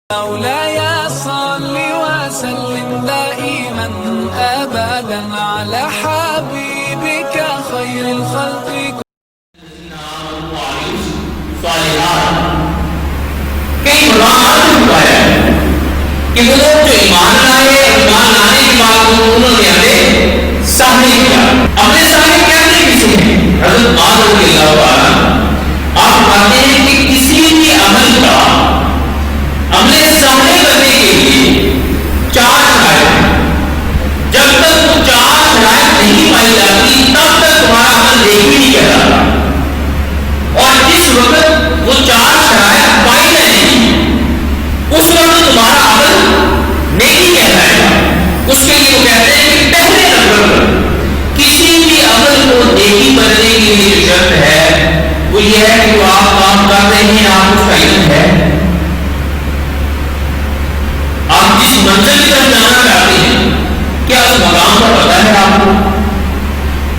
مولاي صل وسلم دائما أبدا على حبيبك خير الخلق. کئی علماء نے بتایا کہ وہ لوگ جو ایمان لائے، ایمان لانے کے بعد انہوں نے ہمیں سامنے کیا، اپنے سامنے کیا نہیں کسی نے. حضرت معاذ رضی اللہ عنہ آپ فرماتے ہیں کہ کسی بھی عمل کا عمل سامنے کرنے کے لیے چار شرائط ہیں. جب تک وہ چار شرائط نہیں پائی جاتی تب تک تمہارا عمل نیک بھی نہیں کہلاتا، اور جس وقت وہ چار شرائط پائی جائیں گی اس وقت تمہارا عمل نیکی کہلائے گا. اس کے لیے وہ کہتے ہیں کہ پہلے نمبر پر کسی بھی عمل کو نیکی بننے کے لیے جو شرط ہے وہ یہ ہے کہ جو آپ کام کر رہے ہیں آپ اس کا علم ہے. آپ جس منزل کی طرف جانا چاہتے ہیں کیا اس مقام کا پتہ ہے آپ کو؟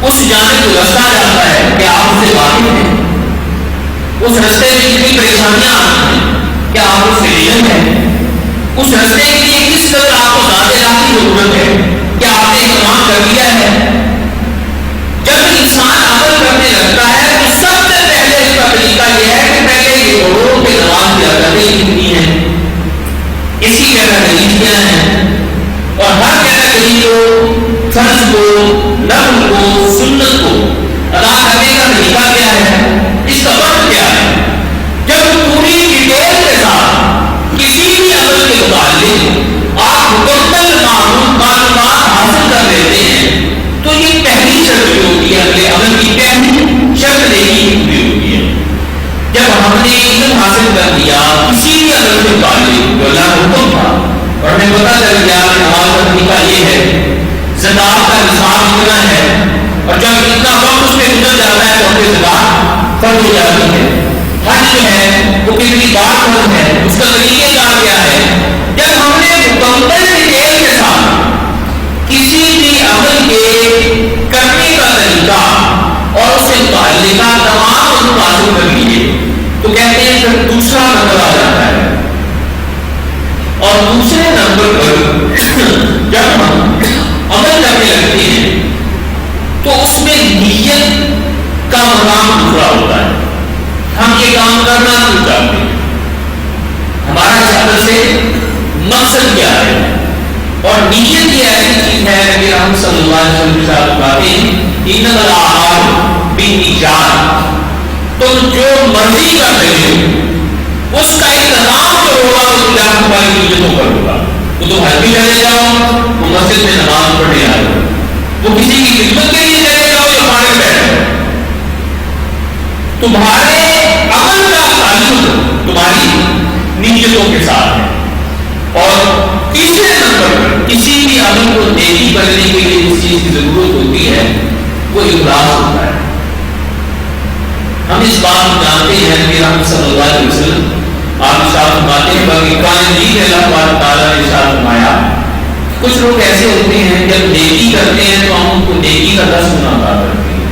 اس جانے کو رستہ جاتا ہے کیا آپ اسے واقف ہیں؟ اس رستے میں کتنی پریشانیاں آتی ہیں کیا آپ اس سے علم ہے؟ اس رستے کے لیے کس قدر آپ کو ذات الہ کی ضرورت ہے کیا آپ نے اہتمام کر لیا ہے؟ جب انسان عمل کرنے لگتا ہے تو سب سے پہلے اس کا طریقہ یہ ہے کہ پہلے یہ غرور کے نماز کی حرکتیں کتنی ہیں، اسی جگہ دلیل کیا ہے، اور ہر جگہ دلیل کو، فرض کو، نفل کو، سنت کو ادا کرنے کا طریقہ کیا ہے، اس کا وقت کیا ہے. جب پوری ڈیٹیل کے ساتھ کسی بھی عمل کے متعلق آپ مکمل معلومات حاصل کر لیتے ہیں تو یہ پہلی شرط بھی ہوتی ہے، اگلے عمل کی پہلی شرط نیکی بھی ہوتی ہے. جب ہم نے علم حاصل کر لیا کسی بھی عمل کے متعلق جو اللہ کا حکم تھا اور ہمیں پتہ چل گیا کہ نماز کا طریقہ یہ ہے، زکات کا نصاب اتنا ہے، اور جب اتنا وقت اس میں گزر جاتا ہے تو ہم پہ زکات فرض ہو جاتی ہے، حج جو ہے وہ کتنی بار فرض ہے، اس کا طریقہ کار کیا ہے. جب ہم نے مکمل ڈیٹیل کے ساتھ کسی بھی عمل کے کرنے کا طریقہ اور اس سے متعلقہ تمام علوم حاصل کر لیے تو کہتے ہیں پھر دوسرا نمبر آ جاتا ہے. اور دوسرے نمبر پر جب ہم عمل کرنے لگتے ہیں تو اس میں نیت کا مقام دوسرا ہوتا ہے. ہم یہ کام کرنا کیوں چاہتے ہیں، ہمارا اس عمل سے مقصد کیا ہے، اور نیت یہ ایسی چیز ہے کہ ہم صلی اللہ علیہ وسلم کے ساتھ باتیں انما الاعمال بالنیات، تم جو مرضی کر رہے ہو اس کا انتظام جو ہوگا وہ تمہاری نیتوں پر ہوگا. وہ تم حج بھی چلے جاؤ، وہ مسجد میں نماز پڑھنے آ جاؤ، وہ کسی کی خدمت کے لیے چلے جاؤ یا پڑھنے بیٹھو، تمہارے عمل کا تعلق تمہاری نیتوں کے ساتھ ہے. اور تیسرے نمبر پر کسی بھی عمل کو نیکی کرنے کے لیے جس چیز کی ضرورت ہوتی ہے وہ اخلاص ہوتا ہے. ہم اس بات کو جانتے ہیں کہ ہم صلی اللہ علیہ وسلم آپ ارشاد فرماتے ہیں باقی کائنات میں اللہ تعالیٰ نے ارشاد فرمایا کچھ لوگ ایسے ہوتے ہیں جب نیکی کرتے ہیں تو ہم ان کو نیکی کا 10 گنا عطا کرتے ہیں.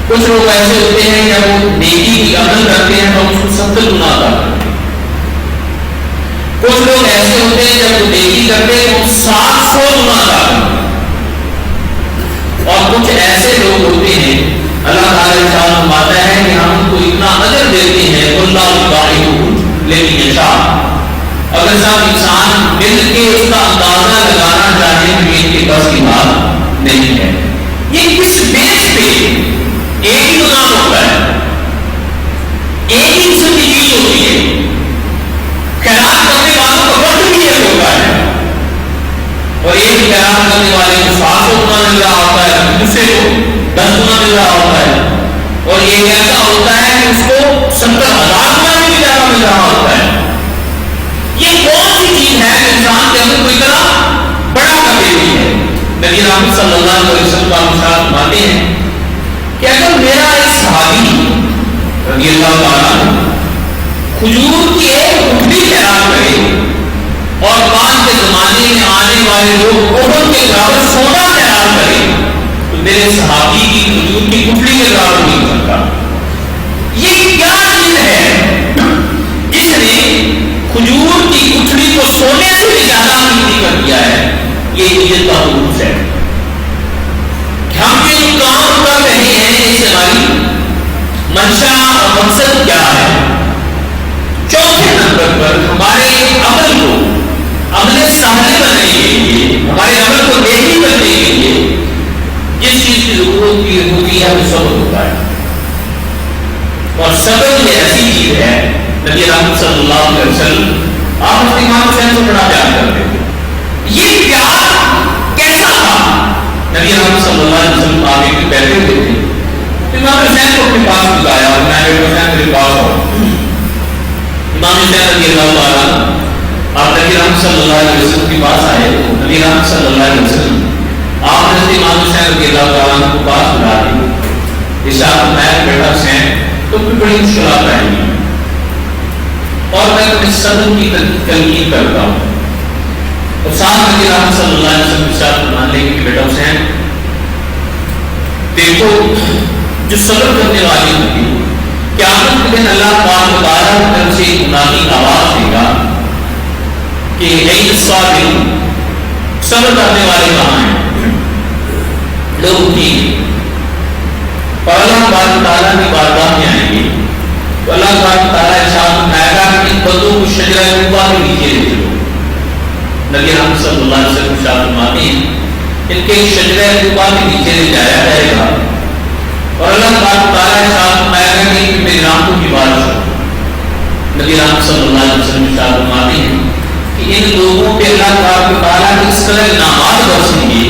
کچھ لوگ ایسے ہوتے ہیں جب وہ نیکی کی عمل کرتے ہیں تو ہم اس کو 70 گنا عطا کرتے ہیں. کچھ لوگ ایسے ہوتے ہیں جب وہ نیکی کرتے ہیں تو 700 گنا عطا کرتے ہیں. اور کچھ ایسے لوگ ہوتے ہیں اللہ تعالیٰ ارشاد فرماتا ہے کہ ہم ان کو اتنا اجر دیتے ہیں اللہ یضاعف لمن یشاء. اگر سب انسان مل کے اس کا اندازہ لگانا چاہے تو ان کے بس کی بات نہیں ہے. یہ کس بیس پہ ایک ہی گناہ ہوتا ہے، ایک ہی قسم کی چیز ہوتی ہے، خیرات کرنے والوں کا وقت بھی ایک ہوتا ہے، اور ایک خیرات کرنے والے کو 700 گنا مل رہا ہوتا ہے، دوسرے کو 10 گنا مل رہا ہوتا ہے، اور یہ ایسا ہوتا ہے کہ اس کو 70,000 گنا بھی زیادہ مل رہا ہوتا ہے. یہ کون سی چیز ہے جو انسان کے اندر کو اتنا بڑا کر دیتی ہے؟ نبی رحمت صلی اللہ علیہ وسلم کا ارشاد فرماتے ہیں کہ اگر میرا ایک صحابی رضی اللہ تعالیٰ کھجور کی ایک ٹکڑی تیار کرے اور بعد کے زمانے میں آنے والے لوگ احد کے برابر سونا تیار کرے تو میرے صحابی کی کھجور کی ٹکڑی کے برابر نہیں ہو سکتا. یہ کیا چیز ہے جس نے ہمارے عمل کو عمل سہلے بننے کے لیے، ہمارے عمل کو نیکی کرنے کے لیے جس چیز کی ضرورت ہوتی ہے وہ صبر ہوتا ہے. اور صبر یہ ایسی چیز ہے، نبی رحمت صلی اللہ علیہ وسلم آپ اپنے امام حسین کو بڑا پیار کرتے تھے. یہ پیار کیسا تھا؟ نبی رحمت صلی اللہ علیہ وسلم آگے کے بیٹھے ہوئے تھے، امام حسین کو اپنے پاس بلایا اور میں حسین میرے پاس آؤ. امام حسین رضی اللہ تعالیٰ آپ نبی رحمت صلی اللہ علیہ وسلم کے پاس آئے تو نبی رحمت صلی اللہ علیہ وسلم آپ نے امام حسین رضی اللہ تعالیٰ کو پاس بلا دی. ارشاد فرمایا بیٹا حسین تم کو بڑی مشکلات آئیں گی اور میں تمہیں صبر کی تلقین کرتا ہوں. اور ساتھ نبی رحمت صلی اللہ علیہ وسلم ارشاد فرمانے لگے کہ بیٹا حسین دیکھو جو صبر کرنے والی ہوگی قیامت کے دن اللہ پاک تعالیٰ کی طرف سے ایک منادی آواز دے گا کہ این الصابر، صبر کرنے والے کہاں ہیں؟ لوگ ٹھیک. اور اللہ پاک تعالیٰ کی بارگاہ میں آئیں گے تو اللہ پاک تعالیٰ ارشاد فرمائے گا کہ ان بندوں کو شجرہ طوبیٰ کے نیچے لے چلو. نبی رحمت صلی اللہ علیہ وسلم ارشاد فرماتے ہیں ان کے شجرہ طوبیٰ کے نیچے لے جایا جائے گا اور اللہ پاک تعالیٰ ارشاد فرمائے گا کہ میرے ناموں کی بارش ہو. نبی رحمت صلی اللہ علیہ وسلم ارشاد فرماتے ہیں کہ ان لوگوں پہ اللہ پاک تعالیٰ اس طرح انعامات برسیں گے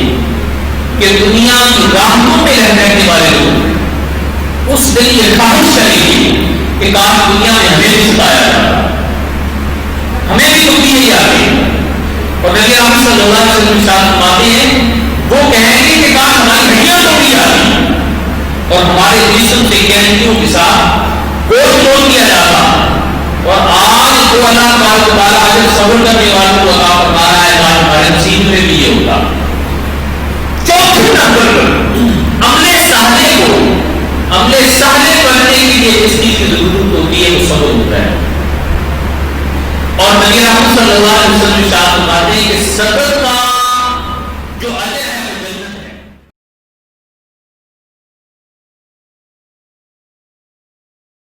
کہ دنیا کی راحتوں میں رہنے والے لوگ اس دن یہ خواہش کریں گے کہ کاش دنیا میں ہمیں بھی ستایا جاتا، ہمیں بھی دکھی نہیں آتی. اور نبی رحمت صلی اللہ علیہ وسلم ارشاد فرماتے ہیں وہ کہیں گے کہ کاش ہماری ہڈیاں توڑی جاتی اور ہمارے جسم سے کینچیوں کے ساتھ گوشت توڑ دیا جاتا. اور آج جو اللہ تعالیٰ اجر صبر کرنے والوں کو عطا فرما رہا ہے ہمارے نصیب میں بھی یہ ہوگا. چوتھے نمبر پر عمل سہلے کرنے کے لیے جس چیز کی ضرورت ہوتی ہے وہ صبر ہوتا ہے. اور نبی رحمت صلی اللہ علیہ وسلم ارشاد فرماتے ہیں کہ صبر کا